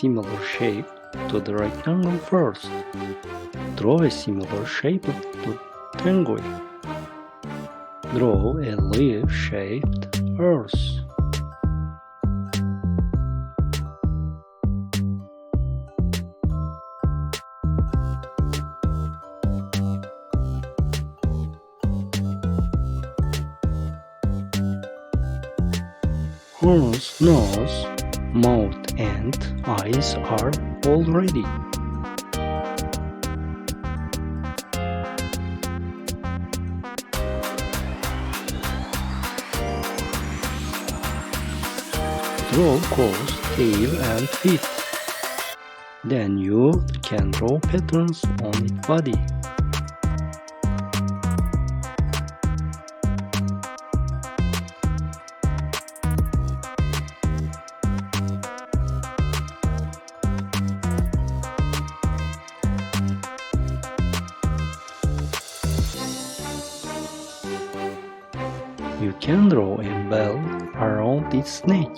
similar shape to the rectangle first. Draw a similar shape to penguin. Draw a leaf-shaped horse. Horse nose, mouth and eyes are all ready. Draw coat, tail and feet. Then you can draw patterns on its body. You can draw a bell around its neck.